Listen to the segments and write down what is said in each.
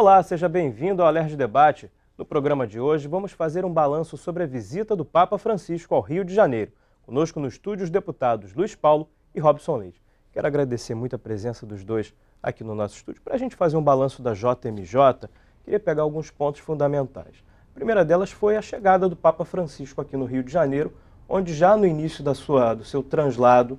Olá, seja bem-vindo ao Alerj Debate. No programa de hoje, vamos fazer um balanço sobre a visita do Papa Francisco ao Rio de Janeiro. Conosco no estúdio os deputados Luiz Paulo e Robson Leite. Quero agradecer muito a presença dos dois aqui no nosso estúdio para a gente fazer um balanço da JMJ. Queria pegar alguns pontos fundamentais. A primeira delas foi a chegada do Papa Francisco aqui no Rio de Janeiro, onde já no início do seu translado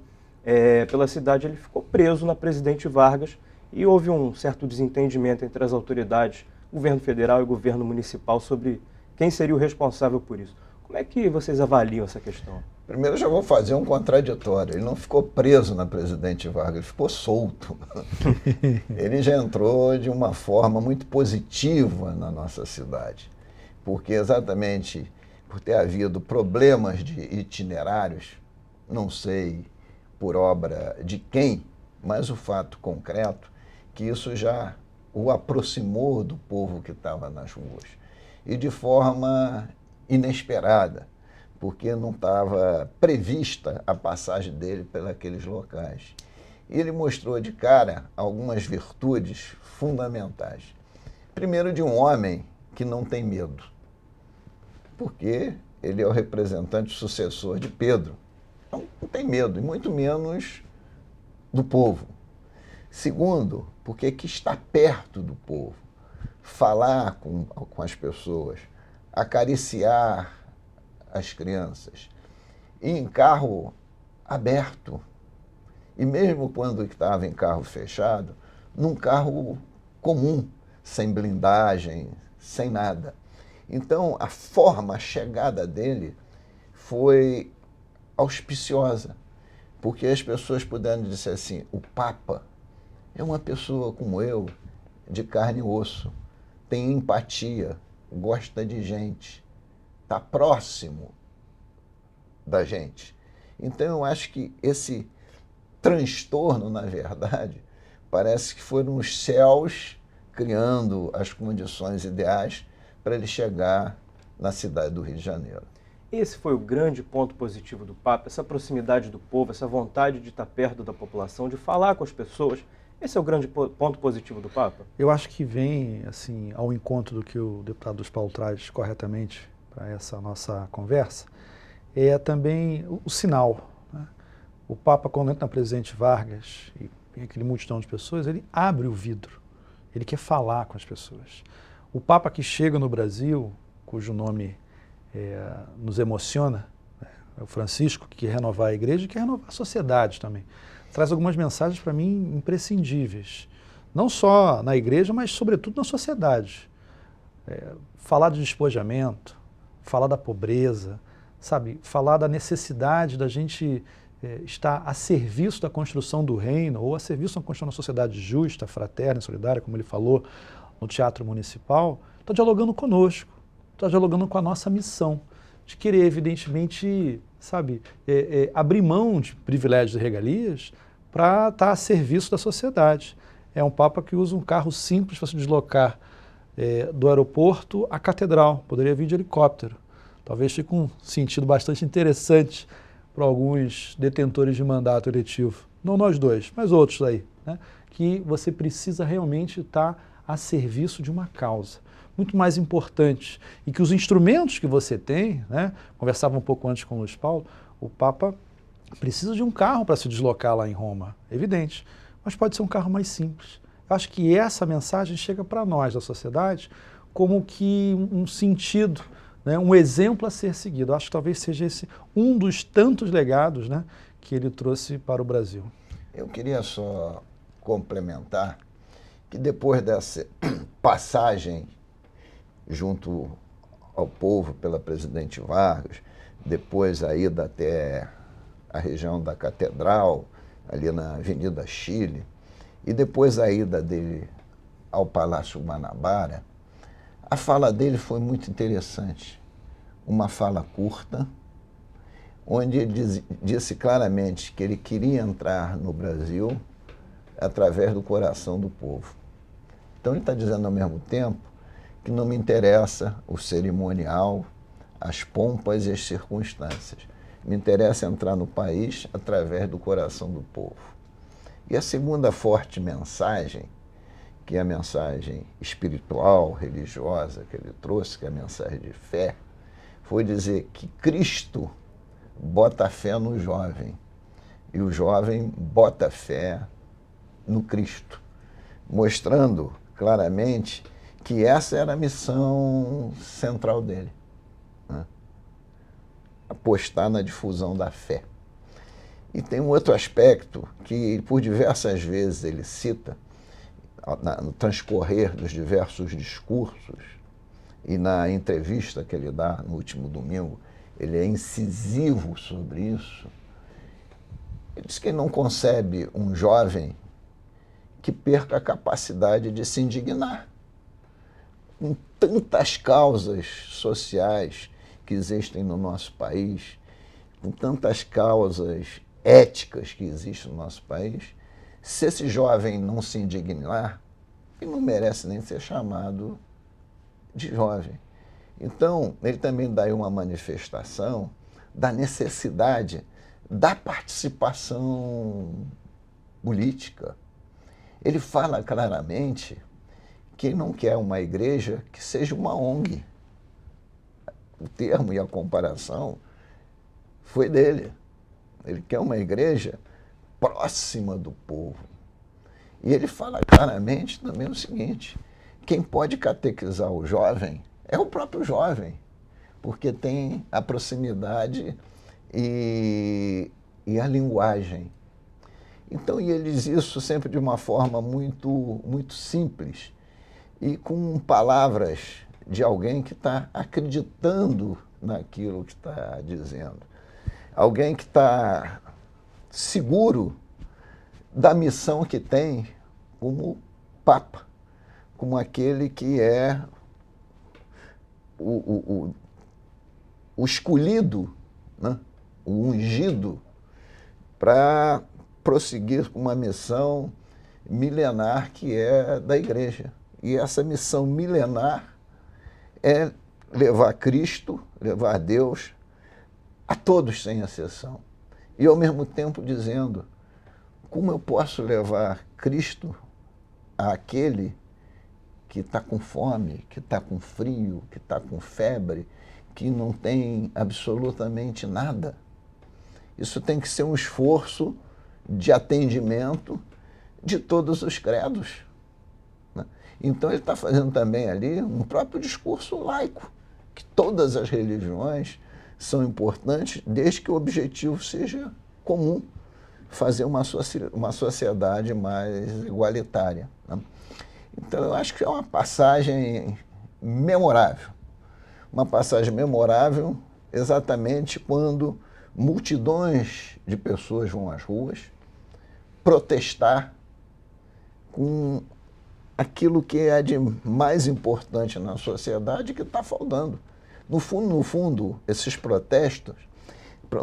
pela cidade ele ficou preso na Presidente Vargas e houve um certo desentendimento entre as autoridades, governo federal e governo municipal, sobre quem seria o responsável por isso. Como é que vocês avaliam essa questão? Primeiro, eu já vou fazer um contraditório. Ele não ficou preso na Presidente Vargas, ele ficou solto. Ele já entrou de uma forma muito positiva na nossa cidade, porque exatamente por ter havido problemas de itinerários, não sei por obra de quem, mas o fato concreto que isso já o aproximou do povo que estava nas ruas. E de forma inesperada, porque não estava prevista a passagem dele pelos locais. E ele mostrou de cara algumas virtudes fundamentais. Primeiro, de um homem que não tem medo, porque ele é o representante sucessor de Pedro. Então, não tem medo, e muito menos do povo. Segundo, porque que está perto do povo, falar com as pessoas, acariciar as crianças, e em carro aberto. E mesmo quando estava em carro fechado, num carro comum, sem blindagem, sem nada. Então, a chegada dele foi auspiciosa, porque as pessoas puderam dizer assim, o Papa é uma pessoa como eu, de carne e osso, tem empatia, gosta de gente, está próximo da gente. Então, eu acho que esse transtorno, na verdade, parece que foram os céus criando as condições ideais para ele chegar na cidade do Rio de Janeiro. Esse foi o grande ponto positivo do Papa, essa proximidade do povo, essa vontade de estar perto da população, de falar com as pessoas. Esse é o grande ponto positivo do Papa? Eu acho que vem assim, ao encontro do que o deputado Luiz Paulo traz corretamente para essa nossa conversa, é também o sinal, né? O Papa, quando entra na Presidente Vargas, e tem aquele multidão de pessoas, ele abre o vidro, ele quer falar com as pessoas. O Papa que chega no Brasil, cujo nome nos emociona, é o Francisco, que quer renovar a igreja e quer renovar a sociedade também. Traz algumas mensagens para mim imprescindíveis, não só na igreja, mas sobretudo na sociedade. Falar de despojamento, falar da pobreza, sabe? Falar da necessidade da gente estar a serviço da construção do reino, ou a serviço da construção de uma sociedade justa, fraterna, solidária, como ele falou no Teatro Municipal. Está dialogando conosco, está dialogando com a nossa missão, de querer, evidentemente, sabe, abrir mão de privilégios e regalias para estar a serviço da sociedade. É um Papa que usa um carro simples para se deslocar do aeroporto à catedral, poderia vir de helicóptero. Talvez fique um sentido bastante interessante para alguns detentores de mandato eletivo. Não nós dois, mas outros aí, né? Que você precisa realmente estar a serviço de uma causa muito mais importante, e que os instrumentos que você tem, né, conversava um pouco antes com o Luiz Paulo, o Papa precisa de um carro para se deslocar lá em Roma, evidente, mas pode ser um carro mais simples. Eu acho que essa mensagem chega para nós, da sociedade, como que um sentido, né, um exemplo a ser seguido. Eu acho que talvez seja esse um dos tantos legados, né, que ele trouxe para o Brasil. Eu queria só complementar que depois dessa passagem junto ao povo pela Presidente Vargas, depois a ida até a região da Catedral, ali na Avenida Chile, e depois a ida dele ao Palácio Guanabara, a fala dele foi muito interessante. Uma fala curta, onde ele disse claramente que ele queria entrar no Brasil através do coração do povo. Então ele está dizendo ao mesmo tempo que não me interessa o cerimonial, as pompas e as circunstâncias. Me interessa entrar no país através do coração do povo. E a segunda forte mensagem que é a mensagem espiritual, religiosa que ele trouxe, que é a mensagem de fé, foi dizer que Cristo bota fé no jovem e o jovem bota fé no Cristo, mostrando claramente que essa era a missão central dele, né? Apostar na difusão da fé. E tem um outro aspecto que, por diversas vezes, ele cita, no transcorrer dos diversos discursos e na entrevista que ele dá no último domingo, ele é incisivo sobre isso. Ele diz que ele não concebe um jovem que perca a capacidade de se indignar com tantas causas sociais que existem no nosso país, com tantas causas éticas que existem no nosso país. Se esse jovem não se indignar, ele não merece nem ser chamado de jovem. Então, ele também dá aí uma manifestação da necessidade da participação política. Ele fala claramente que ele não quer uma igreja que seja uma ONG. O termo e a comparação foi dele. Ele quer uma igreja próxima do povo. E ele fala claramente também o seguinte: quem pode catequizar o jovem é o próprio jovem, porque tem a proximidade e a linguagem. Então, e ele diz isso sempre de uma forma muito simples e com palavras de alguém que está acreditando naquilo que está dizendo. Alguém que está seguro da missão que tem como Papa, como aquele que é o escolhido, né? O ungido, para prosseguir com uma missão milenar que é da igreja. E essa missão milenar é levar Cristo, levar Deus a todos sem exceção. E ao mesmo tempo dizendo: como eu posso levar Cristo àquele que está com fome, que está com frio, que está com febre, que não tem absolutamente nada? Isso tem que ser um esforço de atendimento de todos os credos, né? Então ele está fazendo também ali um próprio discurso laico, que todas as religiões são importantes, desde que o objetivo seja comum, fazer uma sociedade mais igualitária, né? Então eu acho que é uma passagem memorável. Uma passagem memorável exatamente quando multidões de pessoas vão às ruas protestar com aquilo que é de mais importante na sociedade que está faltando. No fundo, esses protestos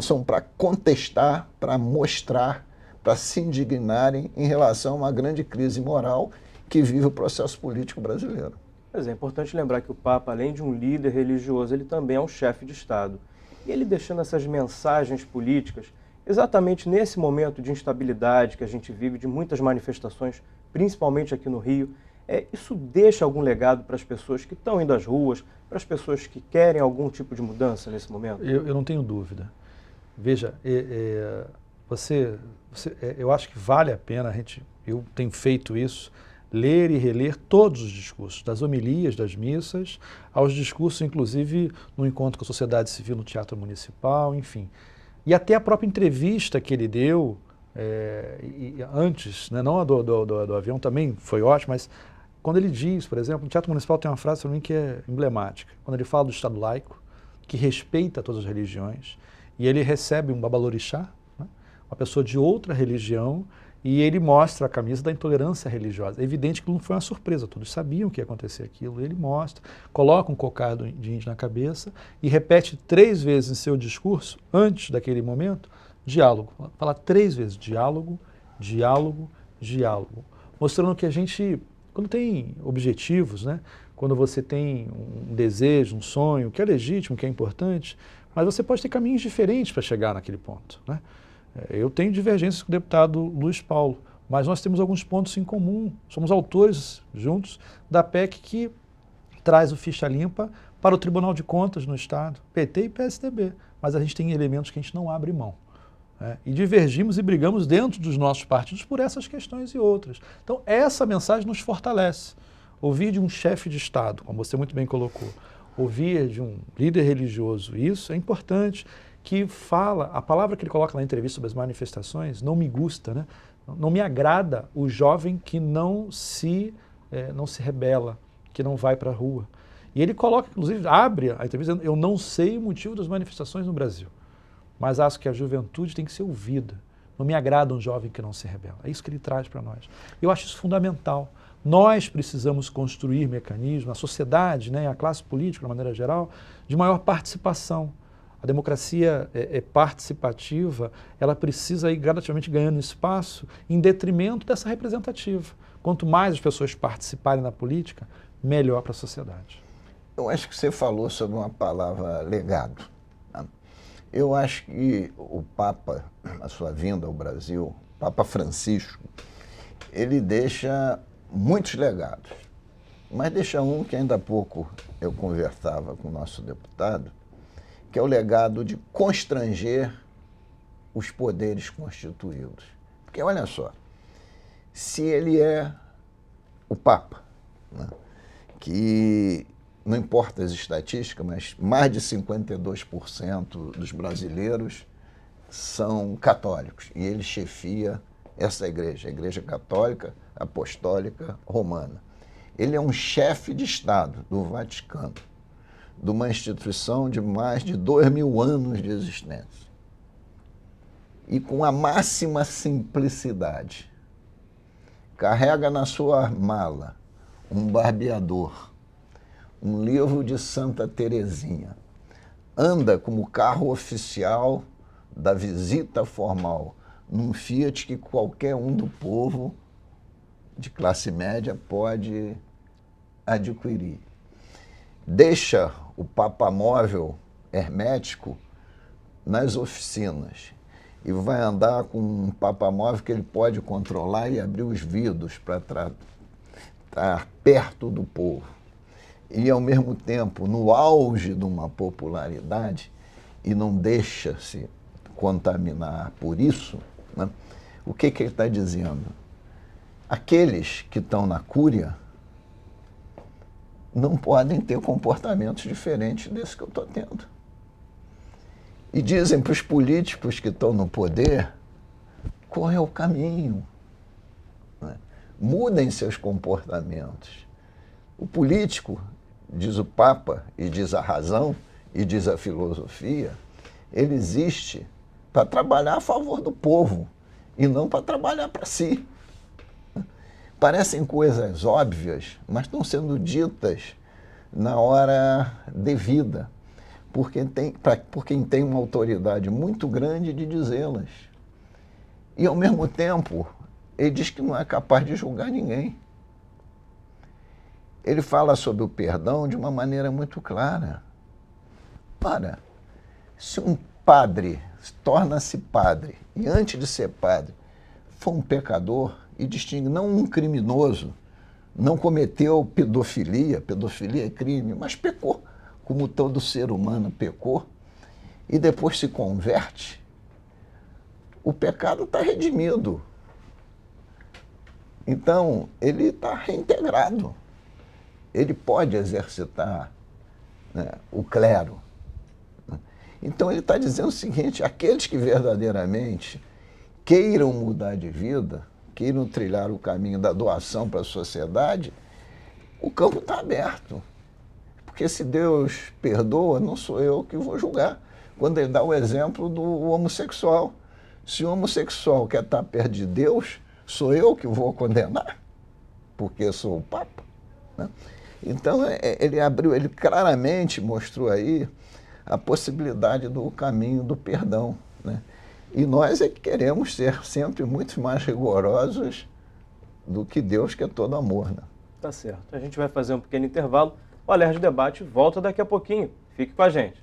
são para contestar, para mostrar, para se indignarem em relação a uma grande crise moral que vive o processo político brasileiro. Mas é importante lembrar que o Papa, além de um líder religioso, ele também é um chefe de Estado. E ele deixando essas mensagens políticas, exatamente nesse momento de instabilidade que a gente vive, de muitas manifestações, principalmente aqui no Rio, isso deixa algum legado para as pessoas que estão indo às ruas, para as pessoas que querem algum tipo de mudança nesse momento? Eu não tenho dúvida. Veja, eu acho que vale a pena, eu tenho feito isso, ler e reler todos os discursos, das homilias, das missas, aos discursos, inclusive, no encontro com a sociedade civil no Teatro Municipal, enfim. E até a própria entrevista que ele deu, antes, né, não a do avião, também foi ótima, mas quando ele diz, por exemplo, no Teatro Municipal tem uma frase para mim que é emblemática, quando ele fala do Estado laico, que respeita todas as religiões, e ele recebe um babalorixá, né, uma pessoa de outra religião, e ele mostra a camisa da intolerância religiosa. É evidente que não foi uma surpresa, todos sabiam que ia acontecer aquilo. Ele mostra, coloca um cocado de índio na cabeça e repete 3 vezes em seu discurso, antes daquele momento, diálogo. Fala 3 vezes, diálogo, diálogo, diálogo. Mostrando que a gente, quando tem objetivos, né, quando você tem um desejo, um sonho, que é legítimo, que é importante, mas você pode ter caminhos diferentes para chegar naquele ponto, né? Eu tenho divergências com o deputado Luiz Paulo, mas nós temos alguns pontos em comum. Somos autores juntos da PEC que traz o ficha limpa para o Tribunal de Contas no Estado, PT e PSDB, mas a gente tem elementos que a gente não abre mão. E divergimos e brigamos dentro dos nossos partidos por essas questões e outras. Então, essa mensagem nos fortalece. Ouvir de um chefe de Estado, como você muito bem colocou, ouvir de um líder religioso, isso é importante, que fala, a palavra que ele coloca na entrevista sobre as manifestações, não me gusta, né? Não me agrada o jovem que não se rebela, que não vai para a rua. E ele coloca, inclusive, abre a entrevista dizendo, eu não sei o motivo das manifestações no Brasil, mas acho que a juventude tem que ser ouvida. Não me agrada um jovem que não se rebela. É isso que ele traz para nós. Eu acho isso fundamental. Nós precisamos construir mecanismos, a sociedade, né, a classe política, de uma maneira geral, de maior participação. A democracia é participativa, ela precisa ir gradativamente ganhando espaço em detrimento dessa representativa. Quanto mais as pessoas participarem da política, melhor para a sociedade. Eu acho que você falou sobre uma palavra legado. Eu acho que o Papa, a sua vinda ao Brasil, Papa Francisco, ele deixa muitos legados, mas deixa um que ainda há pouco eu conversava com o nosso deputado, que é o legado de constranger os poderes constituídos. Porque olha só, se ele é o Papa, né, que não importa as estatísticas, mas mais de 52% dos brasileiros são católicos. E ele chefia essa igreja, a Igreja Católica Apostólica Romana. Ele é um chefe de Estado do Vaticano, de uma instituição de mais de 2.000 anos de existência. E com a máxima simplicidade, carrega na sua mala um barbeador, um livro de Santa Teresinha, anda como carro oficial da visita formal num Fiat que qualquer um do povo de classe média pode adquirir. Deixa o papamóvel hermético nas oficinas e vai andar com um papamóvel que ele pode controlar e abrir os vidros para estar perto do povo. E, ao mesmo tempo, no auge de uma popularidade, e não deixa-se contaminar por isso, né? O que ele está dizendo? Aqueles que estão na cúria não podem ter comportamentos diferentes desse que eu estou tendo. E dizem para os políticos que estão no poder qual é o caminho, né? Mudem seus comportamentos. O político, diz o Papa, e diz a razão, e diz a filosofia, ele existe para trabalhar a favor do povo e não para trabalhar para si. Parecem coisas óbvias, mas estão sendo ditas na hora devida, por quem tem uma autoridade muito grande de dizê-las. E, ao mesmo tempo, ele diz que não é capaz de julgar ninguém. Ele fala sobre o perdão de uma maneira muito clara. Ora, se um padre torna-se padre e, antes de ser padre, for um pecador e distingue não um criminoso, não cometeu pedofilia, pedofilia é crime, mas pecou, como todo ser humano pecou, e depois se converte, o pecado está redimido. Então, ele está reintegrado. Ele pode exercitar, né, o clero. Então ele está dizendo o seguinte, aqueles que verdadeiramente queiram mudar de vida, queiram trilhar o caminho da doação para a sociedade, o campo está aberto. Porque se Deus perdoa, não sou eu que vou julgar. Quando ele dá o exemplo do homossexual. Se o homossexual quer estar perto de Deus, sou eu que vou condenar, porque eu sou o Papa, né? Então, ele claramente mostrou aí a possibilidade do caminho do perdão, né? E nós é que queremos ser sempre muito mais rigorosos do que Deus, que é todo amor, né? Tá certo. A gente vai fazer um pequeno intervalo. O Alerj Debate volta daqui a pouquinho. Fique com a gente.